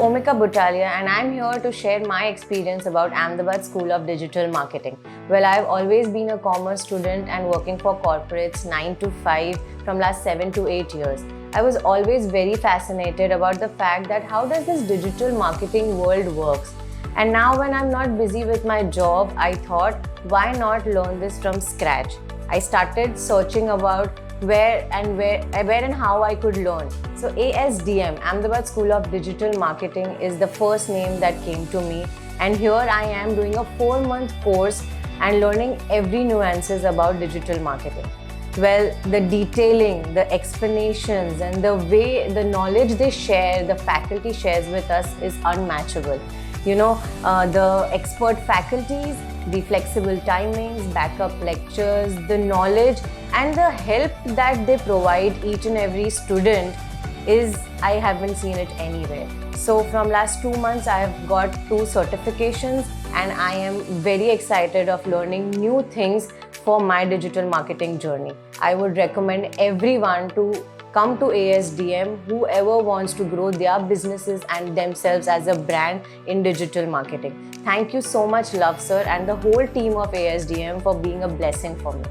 Omika Butalia and I'm here to share my experience about Ahmedabad School of Digital Marketing. Well, I've always been a commerce student and working for corporates 9 to 5 from last 7 to 8 years. I was always very fascinated about the fact that how does this digital marketing world works. And now when I'm not busy with my job, I thought, why not learn this from scratch? I started searching about where and how I could learn. So ASDM, Ahmedabad School of Digital Marketing, is the first name that came to me, and here I am doing a 4-month course and learning every nuances about digital marketing. Well, the detailing, the explanations and the way the knowledge they share, the faculty shares with us is unmatchable. The expert faculties, the flexible timings, backup lectures, the knowledge and the help that they provide each and every student I haven't seen it anywhere. So from last 2 months, I have got 2 certifications and I am very excited of learning new things for my digital marketing journey. I would recommend everyone to come to ASDM, whoever wants to grow their businesses and themselves as a brand in digital marketing. Thank you so much, Love Sir, and the whole team of ASDM for being a blessing for me.